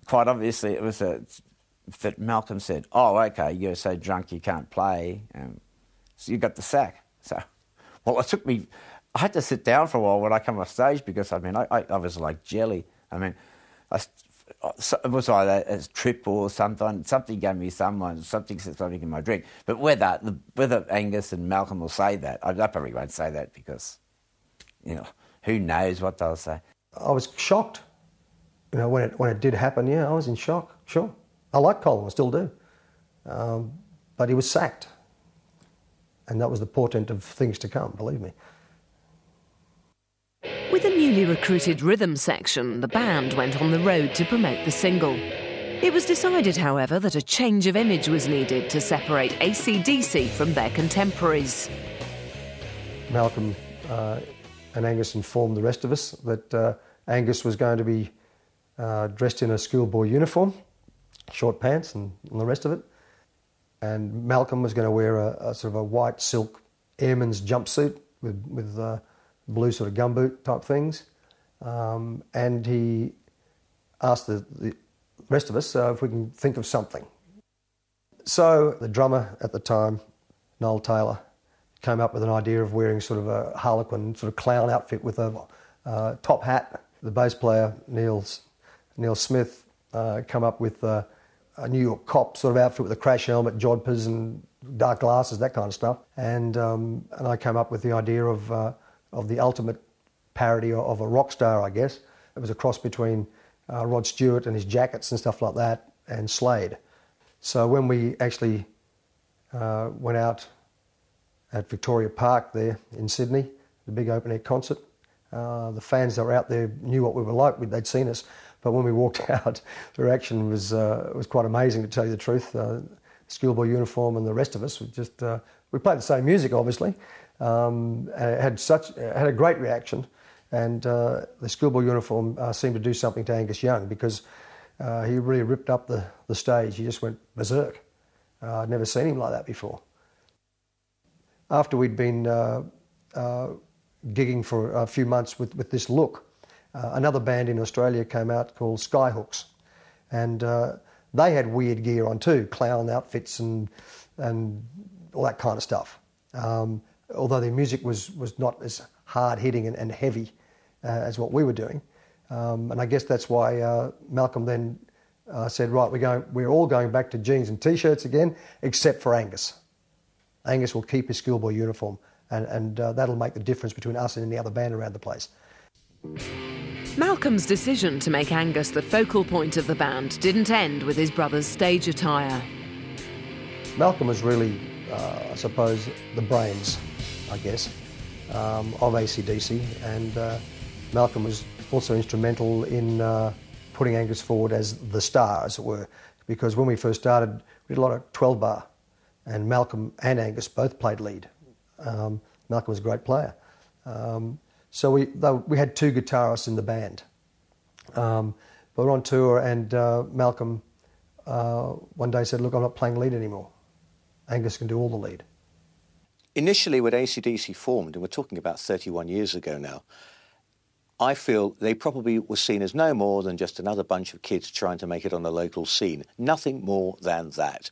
quite obviously it was that Malcolm said, "Oh, okay, you're so drunk you can't play, so you got the sack." So, well, it took me. I had to sit down for a while when I come off stage because I was like jelly. I mean, it was either a trip or something. Something gave me something in my drink. But whether Angus and Malcolm will say that, I probably won't say that because, who knows what they'll say. I was shocked, when it did happen. Yeah, I was in shock. Sure, I like Colin, I still do, but he was sacked, and that was the portent of things to come. Believe me. With a newly recruited rhythm section, the band went on the road to promote the single. It was decided, however, that a change of image was needed to separate AC/DC from their contemporaries. Malcolm and Angus informed the rest of us that Angus was going to be dressed in a schoolboy uniform, short pants and the rest of it, and Malcolm was going to wear a sort of a white silk airman's jumpsuit with blue sort of gumboot type things, and he asked the rest of us if we can think of something. So the drummer at the time, Noel Taylor, came up with an idea of wearing sort of a harlequin sort of clown outfit with a top hat. The bass player, Neil Smith, come up with a New York cop sort of outfit with a crash helmet, jodhpurs and dark glasses, that kind of stuff. And I came up with the idea of the ultimate parody of a rock star, I guess. It was a cross between Rod Stewart and his jackets and stuff like that, and Slade. So when we actually went out at Victoria Park there in Sydney, the big open-air concert, the fans that were out there knew what we were like. They'd seen us. But when we walked out, the reaction was quite amazing, to tell you the truth. Schoolboy uniform and the rest of us, we played the same music, obviously. Had a great reaction, and the schoolboy uniform seemed to do something to Angus Young, because he really ripped up the stage. He just went berserk. I'd never seen him like that before. After we'd been gigging for a few months with this look, another band in Australia came out called Skyhooks, and they had weird gear on too, clown outfits and all that kind of stuff. Although their music was not as hard-hitting and heavy as what we were doing. And I guess that's why Malcolm then said, right, we're all going back to jeans and T-shirts again, except for Angus. Angus will keep his schoolboy uniform, and that'll make the difference between us and any other band around the place. Malcolm's decision to make Angus the focal point of the band didn't end with his brother's stage attire. Malcolm was really, I suppose, the brains, I guess, of AC/DC, and Malcolm was also instrumental in putting Angus forward as the star, as it were, because when we first started, we did a lot of 12-bar, and Malcolm and Angus both played lead. Malcolm was a great player. So we had two guitarists in the band. We were on tour, and Malcolm one day said, look, I'm not playing lead anymore. Angus can do all the lead. Initially, when AC/DC formed, and we're talking about 31 years ago now, I feel they probably were seen as no more than just another bunch of kids trying to make it on the local scene. Nothing more than that.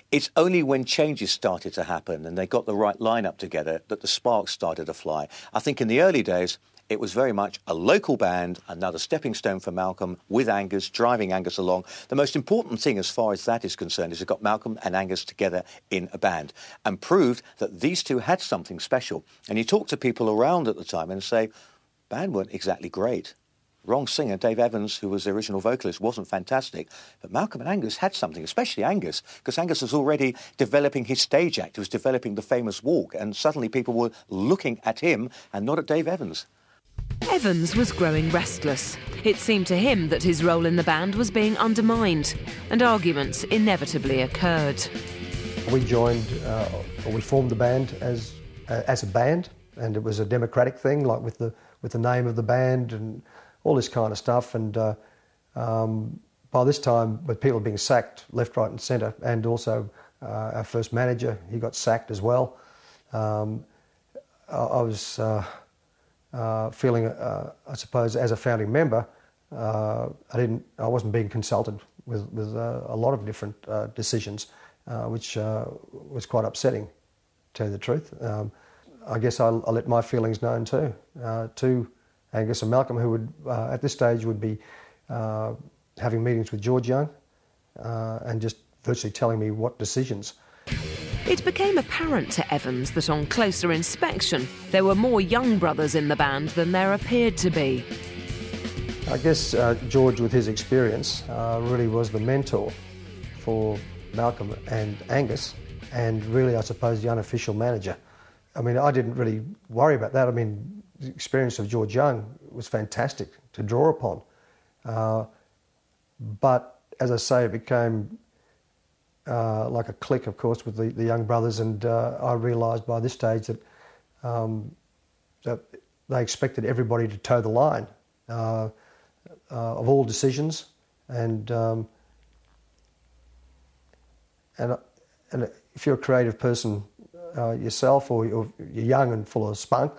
It's only when changes started to happen and they got the right lineup together that the sparks started to fly. I think in the early days, it was very much a local band, another stepping stone for Malcolm, with Angus, driving Angus along. The most important thing as far as that is concerned is it got Malcolm and Angus together in a band and proved that these two had something special. And you talk to people around at the time and say, band weren't exactly great. Wrong singer, Dave Evans, who was the original vocalist, wasn't fantastic. But Malcolm and Angus had something, especially Angus, because Angus was already developing his stage act. He was developing the famous walk, and suddenly people were looking at him and not at Dave Evans. Evans was growing restless. It seemed to him that his role in the band was being undermined, and arguments inevitably occurred. We formed the band as a band, and it was a democratic thing, like with the name of the band and all this kind of stuff. And by this time, with people being sacked left, right and centre, and also our first manager, he got sacked as well, I was feeling, I suppose, as a founding member, I wasn't being consulted with a lot of different decisions, which was quite upsetting, to tell you the truth. I guess I let my feelings known too, to Angus and Malcolm, who would at this stage would be having meetings with George Young and just virtually telling me what decisions. It became apparent to Evans that on closer inspection there were more young brothers in the band than there appeared to be. I guess George, with his experience, really was the mentor for Malcolm and Angus, and really, I suppose, the unofficial manager. I mean, I didn't really worry about that. I mean, the experience of George Young was fantastic to draw upon. But, as I say, it became like a clique, of course, with the young brothers, and I realised by this stage that, that they expected everybody to toe the line of all decisions, and if you're a creative person yourself, or you're young and full of spunk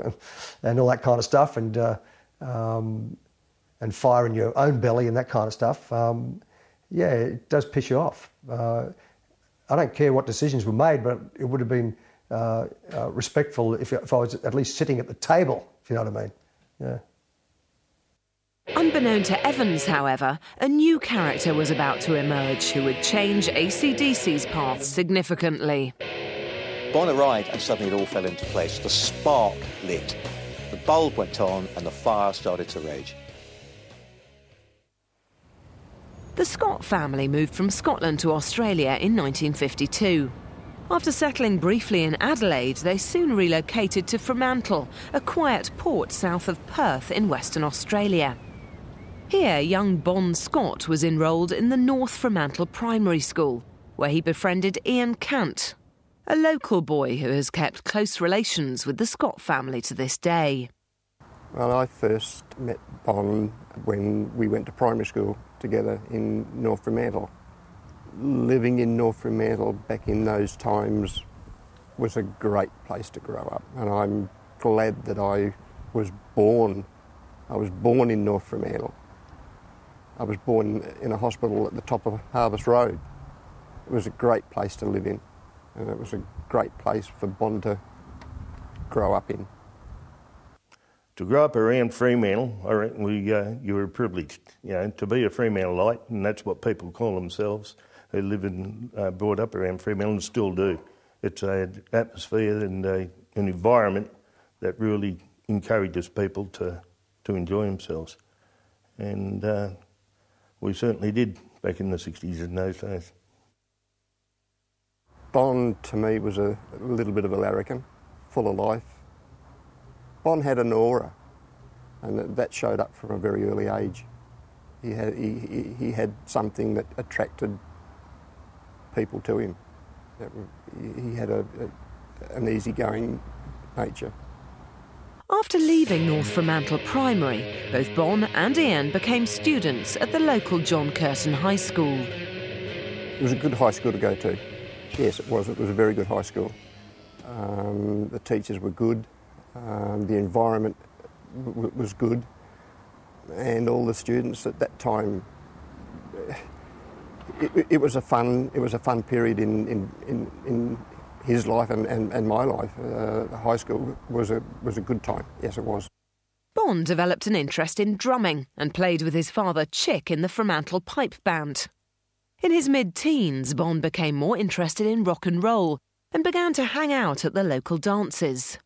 and all that kind of stuff, and fire in your own belly and that kind of stuff, yeah, it does piss you off. I don't care what decisions were made, but it would have been respectful if I was at least sitting at the table, if you know what I mean. Yeah. Unbeknown to Evans, however, a new character was about to emerge who would change AC/DC's path significantly. Bon arrived and suddenly it all fell into place. The spark lit, the bulb went on and the fire started to rage. The Scott family moved from Scotland to Australia in 1952. After settling briefly in Adelaide, they soon relocated to Fremantle, a quiet port south of Perth in Western Australia. Here, young Bon Scott was enrolled in the North Fremantle Primary School, where he befriended Ian Cant, a local boy who has kept close relations with the Scott family to this day. Well, I first met Bon when we went to primary school together in North Fremantle. Living in North Fremantle back in those times was a great place to grow up, and I'm glad that I was born in North Fremantle. I was born in a hospital at the top of Harvest Road. It was a great place to live in, and it was a great place for Bon to grow up in. To grow up around Fremantle, I reckon you were privileged, to be a Fremantleite, and that's what people call themselves, who live and brought up around Fremantle and still do. It's an atmosphere and an environment that really encourages people to enjoy themselves. And we certainly did back in the 60s in those days. Bon, to me, was a little bit of a larrikin, full of life. Bon had an aura, and that showed up from a very early age. He had something that attracted people to him. He had an easygoing nature. After leaving North Fremantle Primary, both Bon and Ian became students at the local John Curtin High School. It was a good high school to go to. Yes, it was. It was a very good high school. The teachers were good. The environment was good, and all the students at that time. It was a fun period in his life and my life. High school was a good time. Yes, it was. Bon developed an interest in drumming and played with his father Chick in the Fremantle Pipe Band. In his mid-teens, Bon became more interested in rock and roll and began to hang out at the local dances.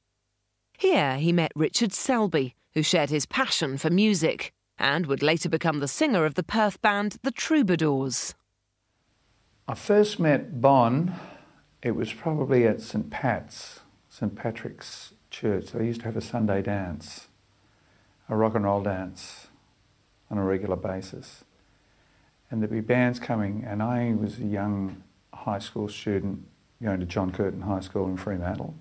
Here he met Richard Selby, who shared his passion for music and would later become the singer of the Perth band The Troubadours. I first met Bon, it was probably at St Patrick's Church. They used to have a Sunday dance, a rock and roll dance on a regular basis. And there'd be bands coming, and I was a young high school student going to John Curtin High School in Fremantle,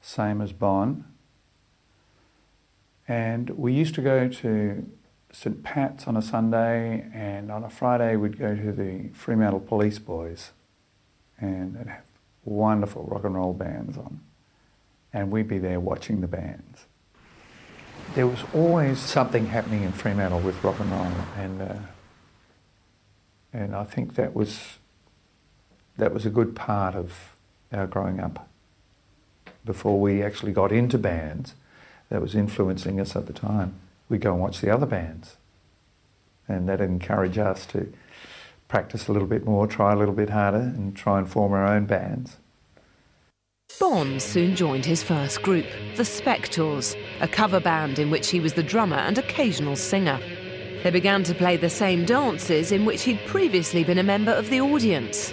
same as Bon. And we used to go to St Pat's on a Sunday, and on a Friday we'd go to the Fremantle Police Boys, and they'd have wonderful rock and roll bands on, and we'd be there watching the bands. There was always something happening in Fremantle with rock and roll, and I think that was a good part of our growing up. Before we actually got into bands, that was influencing us at the time. We'd go and watch the other bands, and that encouraged us to practice a little bit more, try a little bit harder, and try and form our own bands. Bon soon joined his first group, the Spectors, a cover band in which he was the drummer and occasional singer. They began to play the same dances in which he'd previously been a member of the audience.